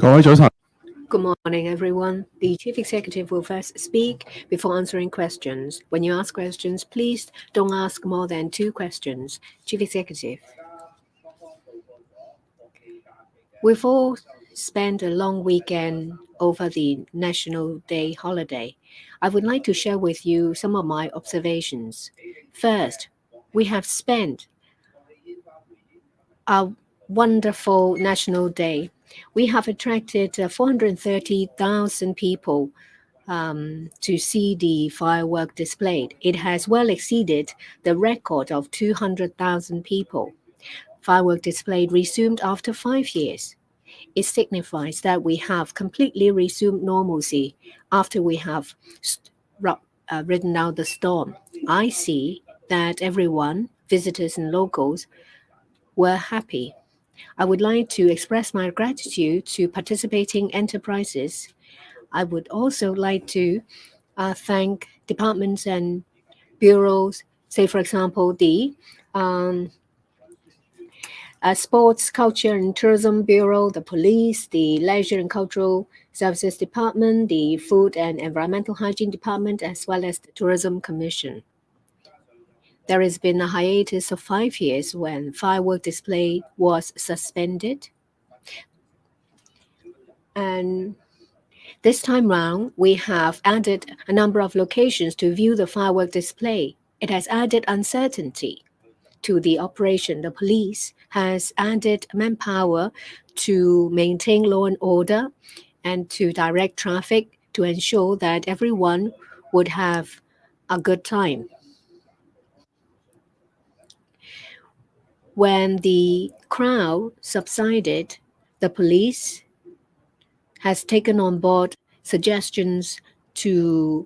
Good morning, everyone. The Chief Executive will first speak before answering questions. When you ask questions, please don't ask more than 2 questions. Chief Executive, we've all spent a long weekend over the National Day holiday. I would like to share with you some of my observations. First, we have spent a wonderful National Day. We have attracted 430,000 people to see the firework displayed. It has well exceeded the record of 200,000 people. Firework display resumed after 5 years. It signifies that we have completely resumed normalcy after we have ridden out the storm. I see that everyone, visitors and locals, were happy. I would like to express my gratitude to participating enterprises. I would also like to thank departments and bureaus, say, for example, the um, Sports, Culture and Tourism Bureau, the Police, the Leisure and Cultural Services Department, the Food and Environmental Hygiene Department, as well as the Tourism Commission. There has been a hiatus of 5 years when firework display was suspended. And this time round, we have added a number of locations to view the firework display. It has added uncertainty to the operation. The police has added manpower to maintain law and order and to direct traffic to ensure that everyone would have a good time. When the crowd subsided, the police has taken on board suggestions to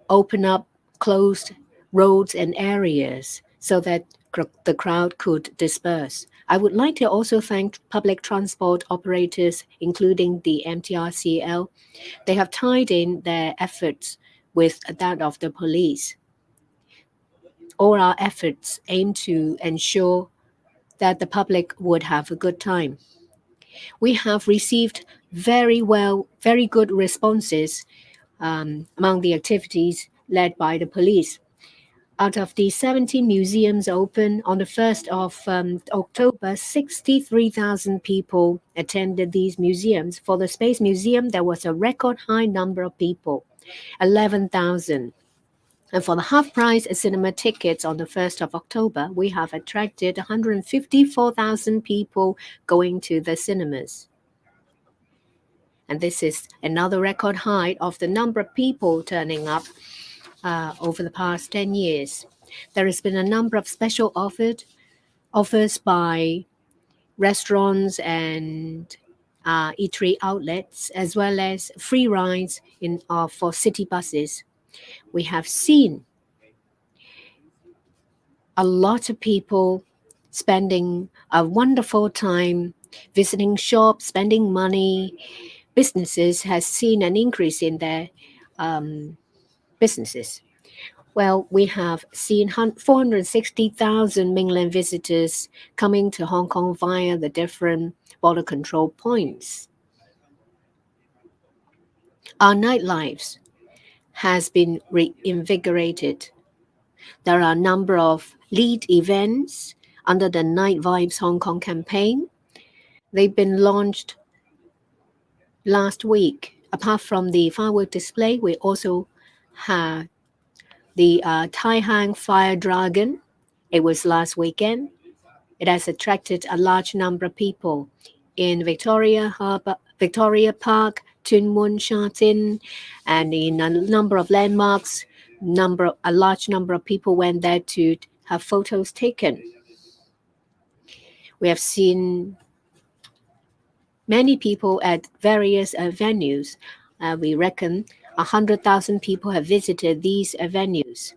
open up closed roads and areas so that the crowd could disperse. I would like to also thank public transport operators, including the MTRCL. They have tied in their efforts with that of the police. All our efforts aim to ensure that the public would have a good time. We have received very good responses among the activities led by the police. Out of the 70 museums open on the 1st of October, 63,000 people attended these museums. For the Space Museum, there was a record high number of people, 11,000. And for the half-price cinema tickets on the 1st of October, we have attracted 154,000 people going to the cinemas. And this is another record high of the number of people turning up over the past 10 years. There has been a number of special offers by restaurants and eatery outlets, as well as free rides for city buses. We have seen a lot of people spending a wonderful time visiting shops, spending money. Businesses has seen an increase in their businesses. Well, we have seen 460,000 mainland visitors coming to Hong Kong via the different border control points. Our nightlife has been reinvigorated. There are a number of lead events under the Night Vibes Hong Kong campaign. They've been launched last week. Apart from the firework display, we also have the Tai Hang Fire Dragon. It was last weekend. It has attracted a large number of people in Victoria Harbour, Victoria Park, Tuen Mun Sha Tin, and in a number of landmarks. A large number of people went there to have photos taken. We have seen many people at various venues. We reckon 100,000 people have visited these venues.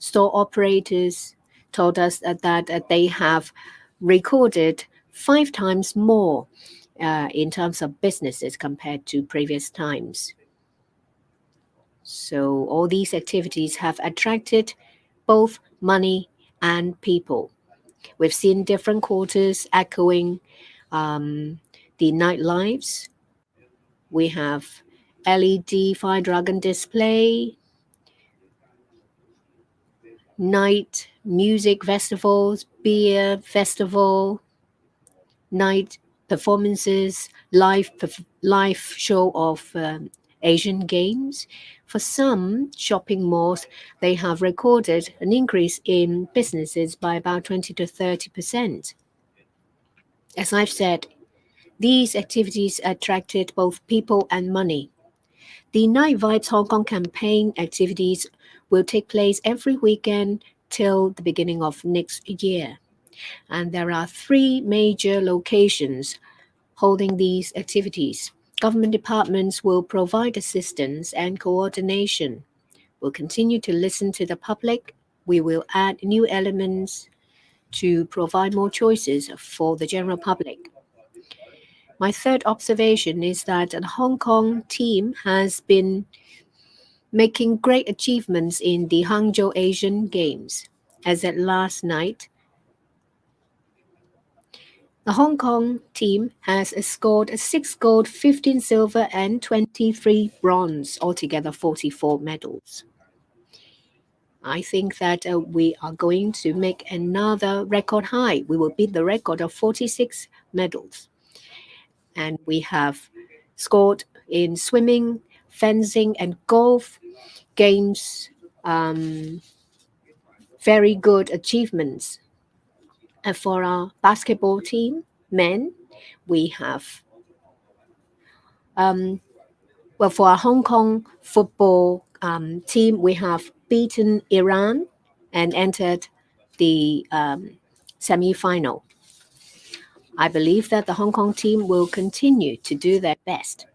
Store operators told us that they have recorded 5 times more in terms of businesses compared to previous times. So all these activities have attracted both money and people. We've seen different quarters echoing the nightlives. We have LED Fire Dragon display, night music festivals, beer festival, night performances, live show of Asian games. For some shopping malls, they have recorded an increase in businesses by about 20 to 30%. As I've said, these activities attracted both people and money. The Night Vibes Hong Kong campaign activities will take place every weekend till the beginning of next year. And there are three major locations holding these activities. Government departments will provide assistance and coordination. We'll continue to listen to the public. We will add new elements to provide more choices for the general public. My third observation is that the Hong Kong team has been making great achievements in the Hangzhou Asian Games. As at last night, the Hong Kong team has scored 6 gold, 15 silver, and 23 bronze, altogether 44 medals. I think that we are going to make another record high. We will beat the record of 46 medals. And we have scored in swimming, fencing, and golf games very good achievements. And for our basketball team, men, we have for our Hong Kong football team, we have beaten Iran and entered the semi-final. I believe that the Hong Kong team will continue to do their best.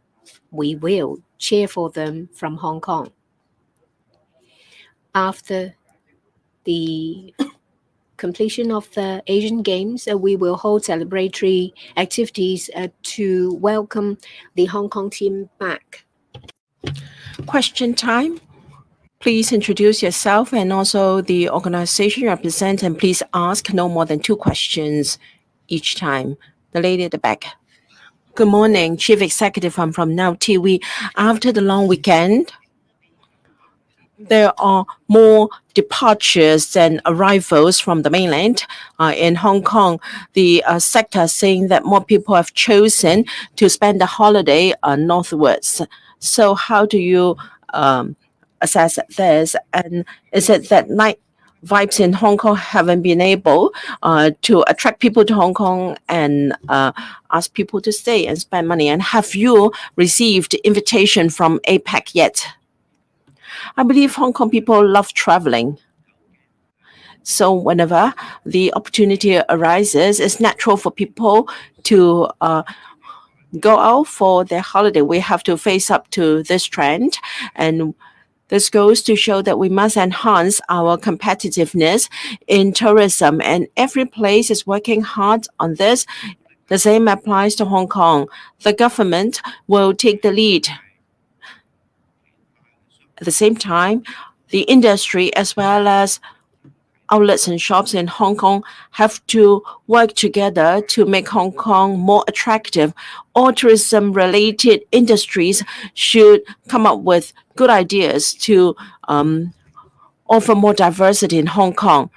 We will cheer for them from Hong Kong. After the completion of the Asian Games, we will hold celebratory activities to welcome the Hong Kong team back. Question time. Please introduce yourself and also the organization you represent, and please ask no more than 2 questions each time. The lady at the back. Good morning, Chief Executive. I'm from Now TV. After the long weekend, there are more departures than arrivals from the mainland. In Hong Kong, the sector is saying that more people have chosen to spend the holiday northwards. So how do you assess this? And is it that night vibes in Hong Kong haven't been able to attract people to Hong Kong and ask people to stay and spend money? And have you received invitation from APEC yet? I believe Hong Kong people love traveling. So whenever the opportunity arises, it's natural for people to go out for their holiday. We have to face up to this trend, and this goes to show that we must enhance our competitiveness in tourism, and every place is working hard on this. The same applies to Hong Kong. The government will take the lead. At the same time, the industry as well as outlets and shops in Hong Kong have to work together to make Hong Kong more attractive. All tourism-related industries should come up with good ideas to offer more diversity in Hong Kong.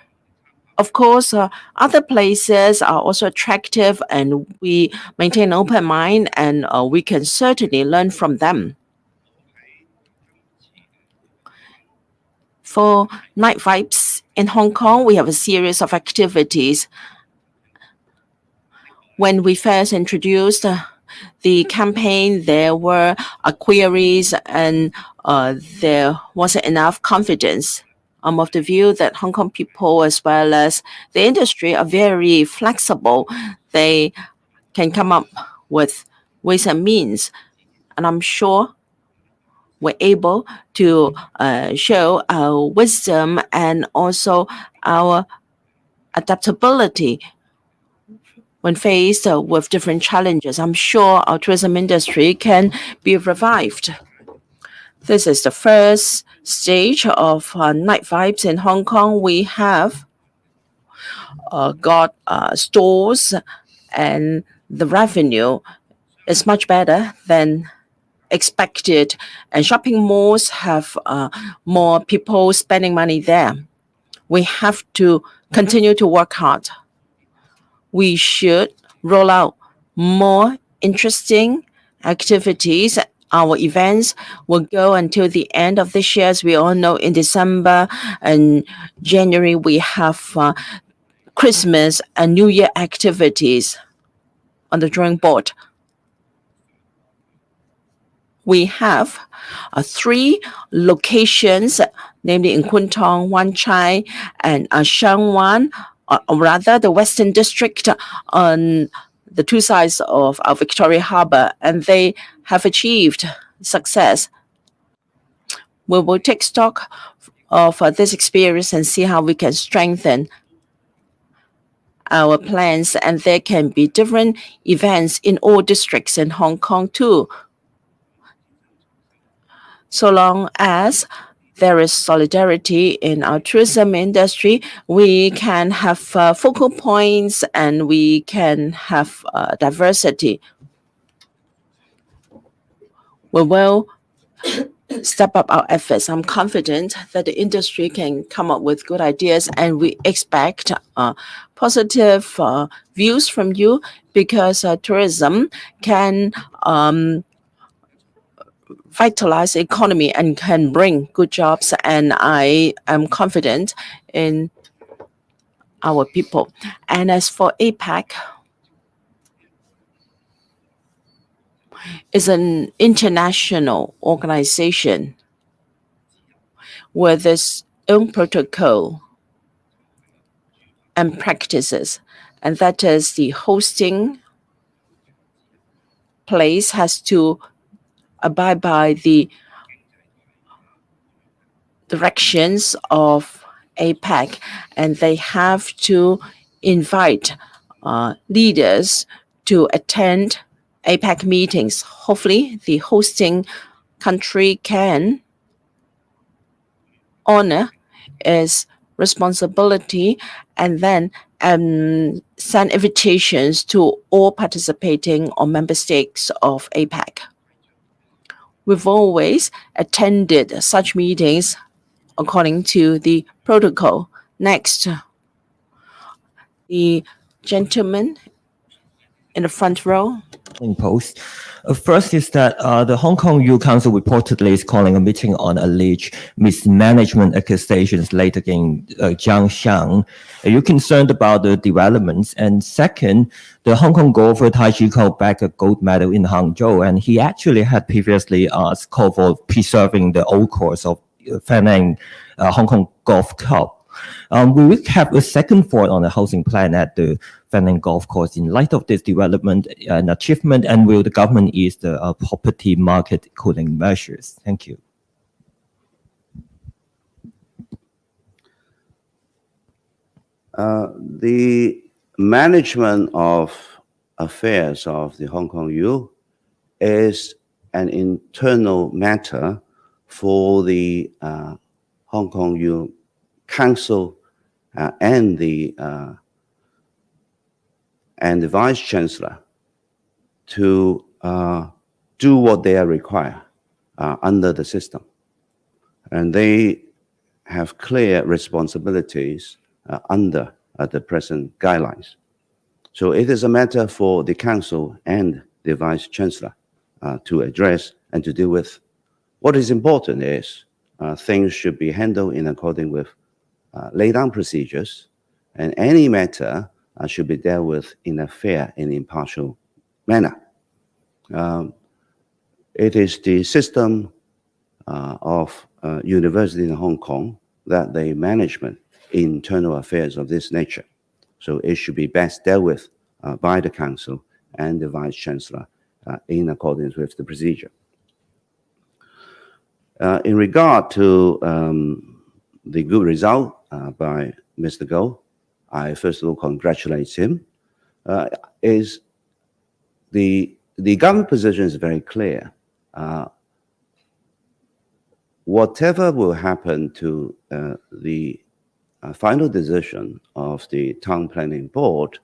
Of course, other places are also attractive, and we maintain an open mind, and we can certainly learn from them. For night vibes in Hong Kong, we have a series of activities. When we first introduced the campaign, there were queries and there wasn't enough confidence. I'm of the view that Hong Kong people as well as the industry are very flexible. They can come up with ways and means, and I'm sure we're able to show our wisdom and also our adaptability when faced with different challenges. I'm sure our tourism industry can be revived. This is the first stage of night vibes in Hong Kong. We have got stores, and the revenue is much better than expected, and shopping malls have more people spending money there. We have to continue to work hard. We should roll out more interesting activities. Our events will go until the end of this year. As we all know, in December and January, we have Christmas and New Year activities on the drawing board. We have 3 locations, namely in Kwun Tong, Wan Chai, and Shangwan, or rather the Western District on the 2 sides of our Victoria Harbour, and they have achieved success. We will take stock of this experience and see how we can strengthen our plans, and there can be different events in all districts in Hong Kong too. So long as there is solidarity in our tourism industry, we can have focal points and we can have diversity. We will step up our efforts. I'm confident that the industry can come up with good ideas, and we expect positive views from you, because tourism can vitalize the economy and can bring good jobs, and I am confident in our people. And as for APAC, it's an international organization with its own protocol and practices, and that is the hosting place has to abide by the directions of APAC, and they have to invite leaders to attend APAC meetings. Hopefully, the hosting country can honor its responsibility and then send invitations to all participating or member states of APAC. We've always attended such meetings according to the protocol. Next, the gentleman in the front row. Post. First is that the Hong Kong Youth Council reportedly is calling a meeting on alleged mismanagement accusations laid against Jiang Xiang. Are you concerned about the developments? And second, the Hong Kong golfer Tai Chi Kau bagged a gold medal in Hangzhou, and he actually had previously called for preserving the old course of Fanang Hong Kong Golf Club. Will we have a second thought on the housing plan at the Fanang Golf Course in light of this development and achievement, and will the government ease the property market cooling measures? Thank you. The management of affairs of the Hong Kong U is an internal matter for the Hong Kong U Council and the Vice Chancellor to do what they are required under the system, and they have clear responsibilities under the present guidelines. So it is a matter for the Council and the Vice Chancellor to address and to deal with. What is important is things should be handled in accordance with laid down procedures, and any matter should be dealt with in a fair and impartial manner. It is the system of university in Hong Kong that the management internal affairs of this nature. So it should be best dealt with by the Council and the Vice Chancellor in accordance with the procedure. In regard to the good result by Mr. Goh, I first of all congratulate him. The government position is very clear. Whatever will happen to the final decision of the Town Planning Board,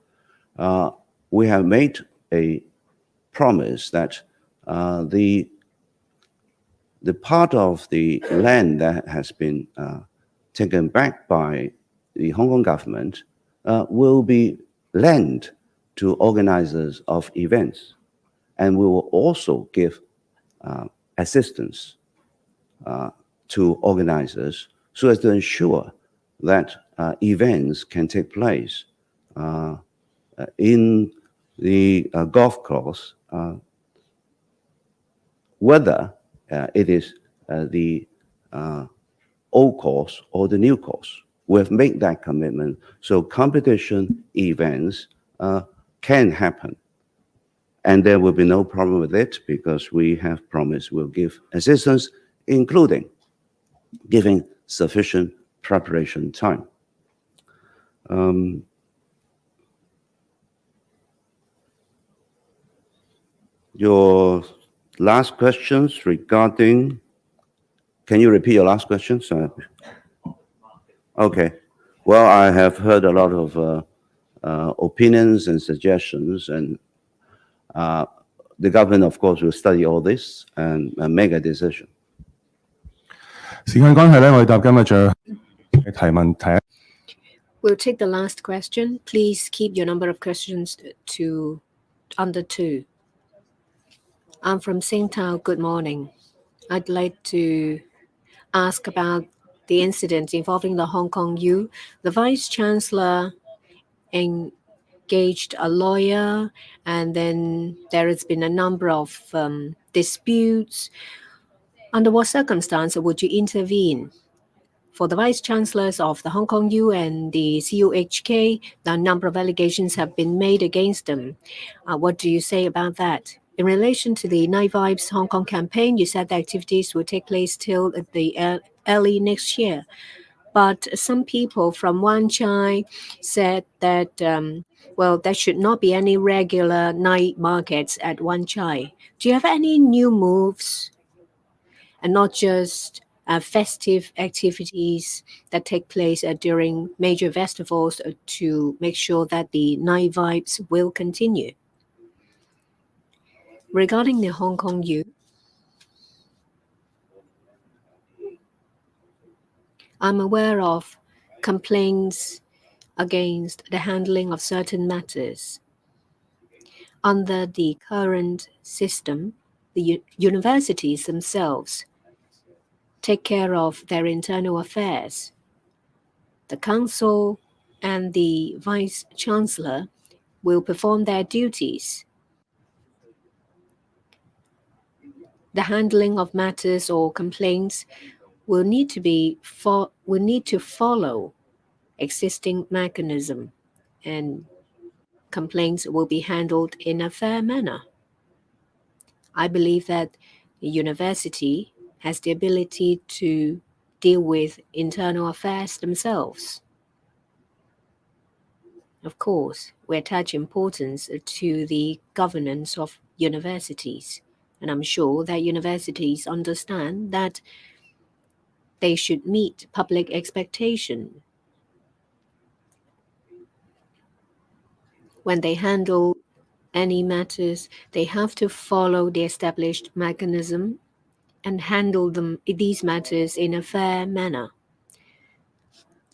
we have made a promise that the part of the land that has been taken back by the Hong Kong government will be lent to organizers of events, and we will also give assistance to organizers so as to ensure that events can take place in the golf course, whether it is the old course or the new course. We have made that commitment, so competition events can happen. And there will be no problem with it because we have promised we'll give assistance, including giving sufficient preparation time. Your last questions regarding, can you repeat your last questions? Okay. Well, I have heard a lot of opinions and suggestions, and the government, of course, will study all this and make a decision. 時間關係咧，我哋答今日最後嘅提問題。We'll take the last question. Please keep your number of questions to under 2. I'm from Singtao. Good morning. I'd like to ask about the incident involving the Hong Kong U. The Vice Chancellor engaged a lawyer, and then there has been a number of disputes. Under what circumstance would you intervene? For the Vice Chancellors of the Hong Kong U and the CUHK, a number of allegations have been made against them. What do you say about that? In relation to the Night Vibes Hong Kong campaign, you said the activities will take place till the early next year. But some people from Wan Chai said that, well, there should not be any regular night markets at Wan Chai. Do you have any new moves? And not just festive activities that take place during major festivals to make sure that the night vibes will continue. Regarding the Hong Kong U, I'm aware of complaints against the handling of certain matters. Under the current system, the universities themselves take care of their internal affairs. The council and the vice chancellor will perform their duties. The handling of matters or complaints will need to follow existing mechanism, and complaints will be handled in a fair manner. I believe that the university has the ability to deal with internal affairs themselves. Of course, we attach importance to the governance of universities, and I'm sure that universities understand that they should meet public expectation. When they handle any matters, they have to follow the established mechanism and handle these matters in a fair manner.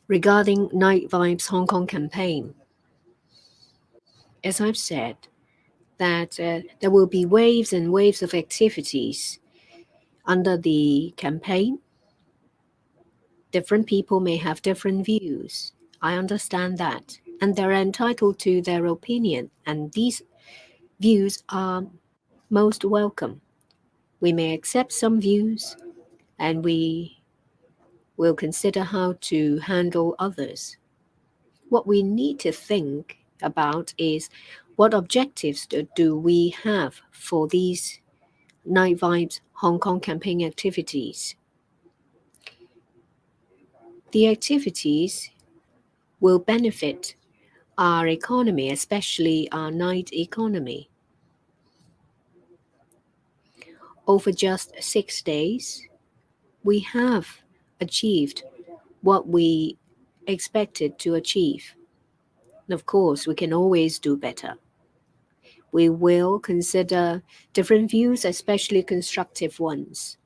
Regarding Night Vibes Hong Kong campaign, as I've said, that there will be waves and waves of activities under the campaign. Different people may have different views. I understand that, and they're entitled to their opinion, and these views are most welcome. We may accept some views, and we will consider how to handle others. What we need to think about is what objectives do we have for these Night Vibes Hong Kong campaign activities. The activities will benefit our economy, especially our night economy. Over just 6 days, we have achieved what we expected to achieve. And of course, we can always do better. We will consider different views, especially constructive ones.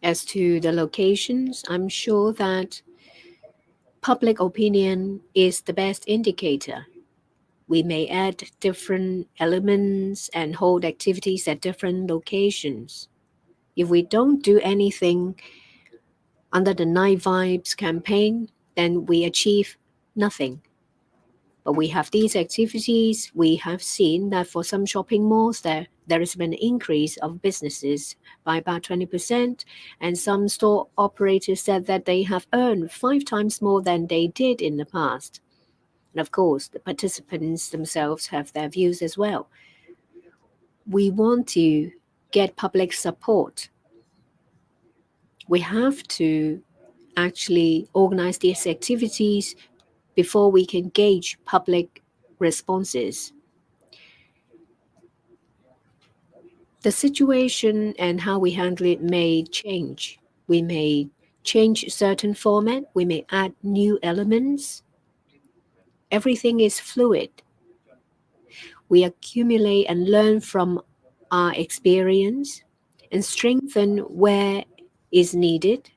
As to the locations, I'm sure that public opinion is the best indicator. We may add different elements and hold activities at different locations. If we don't do anything under the Night Vibes campaign, then we achieve nothing. But we have these activities. We have seen that for some shopping malls, there has been an increase of businesses by about 20%, and some store operators said that they have earned 5 times more than they did in the past. And of course, the participants themselves have their views as well. We want to get public support. We have to actually organize these activities before we can gauge public responses. The situation and how we handle it may change. We may change certain format. We may add new elements. Everything is fluid. We accumulate and learn from our experience and strengthen where is needed.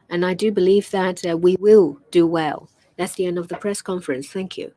And I do believe that we will do well. That's the end of the press conference. Thank you.